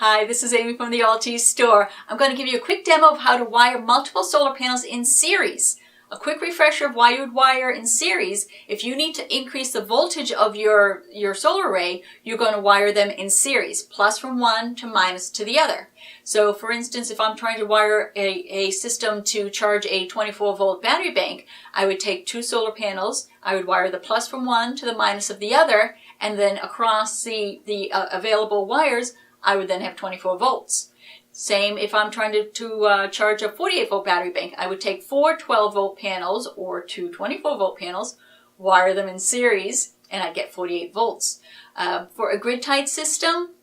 Hi, this is Amy from the Alti store. I'm going to give you a quick demo of how to wire multiple solar panels in series. A quick refresher of why you would wire in series. If you need to increase the voltage of your solar array, you're going to wire them in series, plus from one to minus to the other. So for instance, if I'm trying to wire a system to charge a 24-volt battery bank, I would take two solar panels, I would wire the plus from one to the minus of the other, and then across the available wires, I would then have 24 volts. Same if I'm trying to charge a 48-volt battery bank. I would take four 12-volt panels or two 24-volt panels, wire them in series, and I get 48 volts. For a grid-tied system,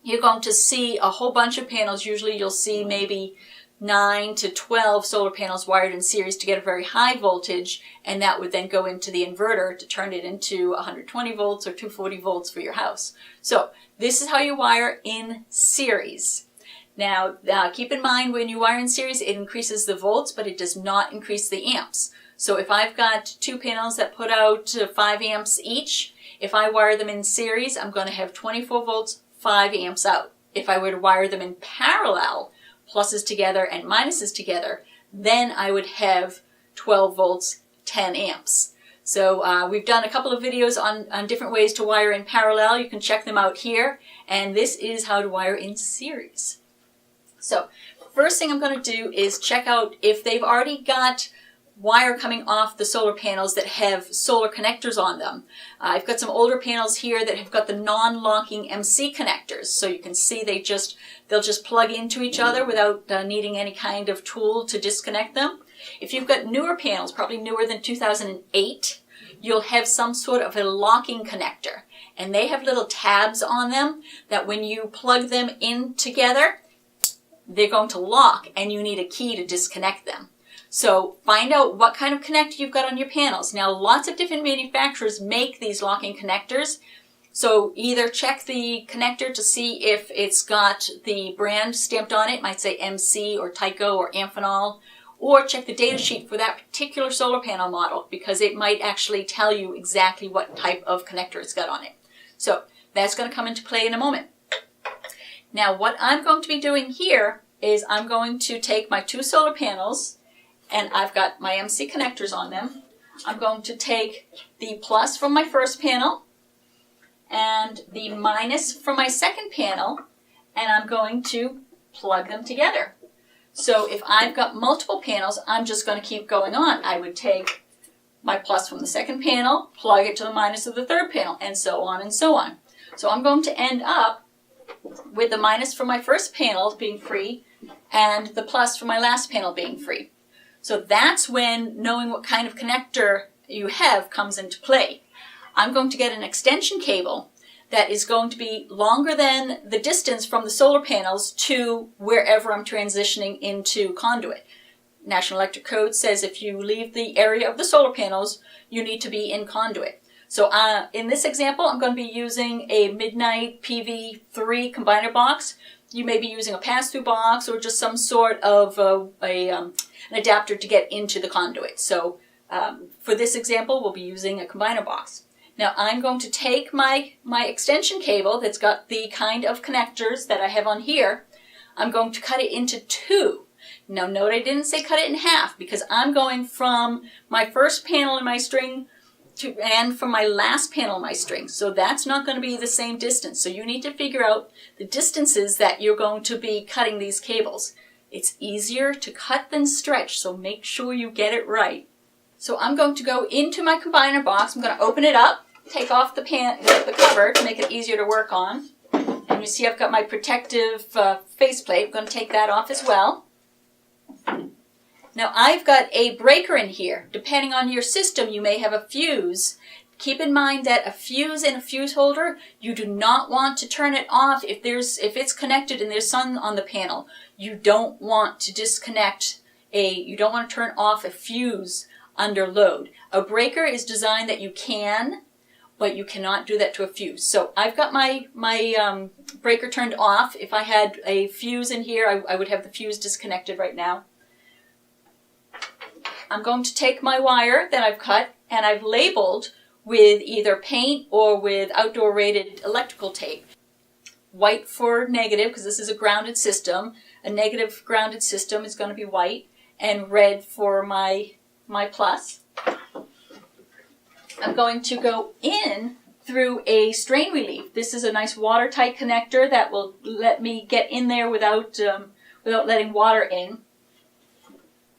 you're going to see a whole bunch of panels. Usually you'll see maybe 9 to 12 solar panels wired in series to get a very high voltage, and that would then go into the inverter to turn it into 120 volts or 240 volts for your house. So this is how you wire in series. Now keep in mind, when you wire in series, it increases the volts, but it does not increase the amps. So if I've got two panels that put out 5 amps each, if I wire them in series, I'm going to have 24 volts, 5 amps out. If I were to wire them in parallel, pluses together and minuses together, then I would have 12 volts, 10 amps. So we've done a couple of videos on different ways to wire in parallel. You can check them out here. And this is how to wire in series. So first thing I'm going to do is check out if they've already got wire coming off the solar panels that have solar connectors on them. I've got some older panels here that have got the non-locking MC connectors. So you can see they'll just plug into each other without needing any kind of tool to disconnect them. If you've got newer panels, probably newer than 2008, you'll have some sort of a locking connector. And they have little tabs on them that when you plug them in together, they're going to lock and you need a key to disconnect them. So find out what kind of connector you've got on your panels. Now, lots of different manufacturers make these locking connectors. So either check the connector to see if it's got the brand stamped on it. It might say MC or Tyco or Amphenol. Or check the data sheet for that particular solar panel model, because it might actually tell you exactly what type of connector it's got on it. So that's going to come into play in a moment. Now, what I'm going to be doing here is I'm going to take my two solar panels, and I've got my MC connectors on them. I'm going to take the plus from my first panel and the minus from my second panel, and I'm going to plug them together. So if I've got multiple panels, I'm just going to keep going on. I would take my plus from the second panel, plug it to the minus of the third panel, and so on and so on. So I'm going to end up with the minus from my first panel being free and the plus from my last panel being free. So that's when knowing what kind of connector you have comes into play. I'm going to get an extension cable that is going to be longer than the distance from the solar panels to wherever I'm transitioning into conduit. National Electric Code says if you leave the area of the solar panels, you need to be in conduit. So in this example, I'm going to be using a Midnight PV3 combiner box. You may be using a pass-through box or just some sort of an adapter to get into the conduit. So for this example, we'll be using a combiner box. Now I'm going to take my extension cable that's got the kind of connectors that I have on here. I'm going to cut it into two. Now note I didn't say cut it in half, because I'm going from my first panel in my string and from my last panel in my string. So that's not going to be the same distance. So you need to figure out the distances that you're going to be cutting these cables. It's easier to cut than stretch, so make sure you get it right. So I'm going to go into my combiner box. I'm going to open it up, take off the cover to make it easier to work on. And you see I've got my protective faceplate. I'm going to take that off as well. Now I've got a breaker in here. Depending on your system, you may have a fuse. Keep in mind that a fuse in a fuse holder, you do not want to turn it off if it's connected and there's sun on the panel. You don't want to you don't want to turn off a fuse under load. A breaker is designed that you can, but you cannot do that to a fuse. So I've got my breaker turned off. If I had a fuse in here, I would have the fuse disconnected right now. I'm going to take my wire that I've cut and I've labeled with either paint or with outdoor rated electrical tape. white for negative, because this is a grounded system. A negative grounded system is going to be white, and red for my plus. I'm going to go in through a strain relief. This is a nice watertight connector that will let me get in there without letting water in.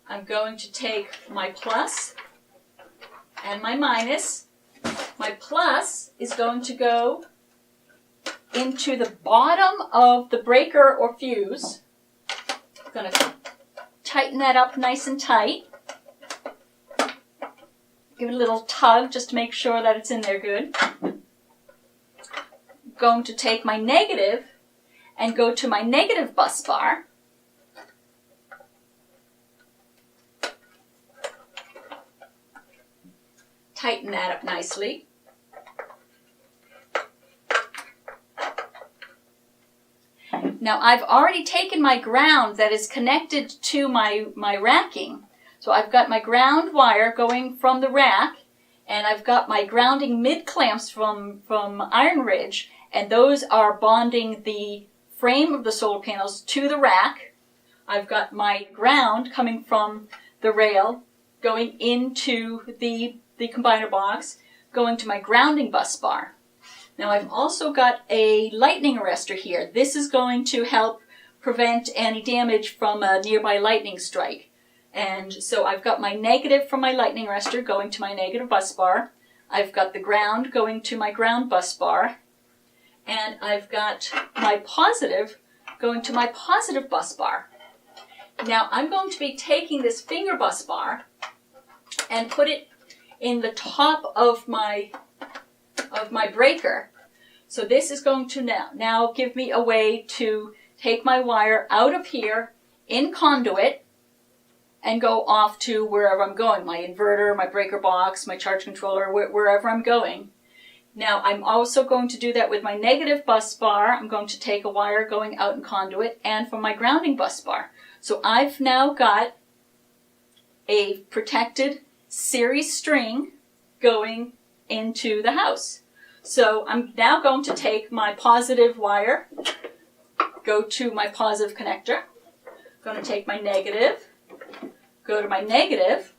I'm going to take my plus and my minus. My plus is going to go into the bottom of the breaker or fuse. I'm going to tighten that up nice and tight. Give it a little tug just to make sure that it's in there good. I'm going to take my negative and go to my negative bus bar. Tighten that up nicely. Now I've already taken my ground that is connected to my racking. So I've got my ground wire going from the rack, and I've got my grounding mid clamps from Iron Ridge, and those are bonding the frame of the solar panels to the rack. I've got my ground coming from the rail going into the combiner box, going to my grounding bus bar. Now I've also got a lightning arrestor here. This is going to help prevent any damage from a nearby lightning strike. And so I've got my negative from my lightning arrestor going to my negative bus bar. I've got the ground going to my ground bus bar. And I've got my positive going to my positive bus bar. Now I'm going to be taking this finger bus bar and put it in the top of my breaker. So this is going to now give me a way to take my wire out of here in conduit and go off to wherever I'm going, my inverter, my breaker box, my charge controller, wherever I'm going. Now I'm also going to do that with my negative bus bar. I'm going to take a wire going out in conduit, and from my grounding bus bar. So I've now got a protected series string going into the house. So I'm now going to take my positive wire, go to my positive connector. I'm going to take my negative, go to my negative.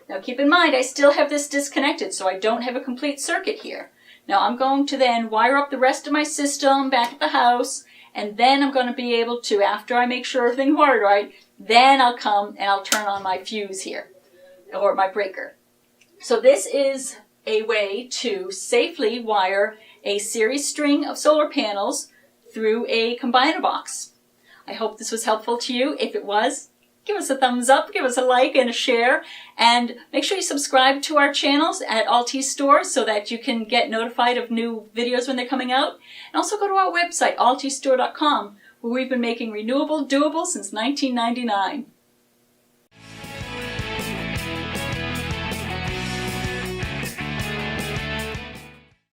Now keep in mind I still have this disconnected, so I don't have a complete circuit here. Now I'm going to then wire up the rest of my system back at the house, and then I'm going to be able to, after I make sure everything's wired right, then I'll come and I'll turn on my fuse here, or my breaker. So this is a way to safely wire a series string of solar panels through a combiner box. I hope this was helpful to you. If it was, give us a thumbs up, give us a like and a share, and make sure you subscribe to our channels at Alti Store so that you can get notified of new videos when they're coming out. And also go to our website, altistore.com, where we've been making renewable doable since 1999.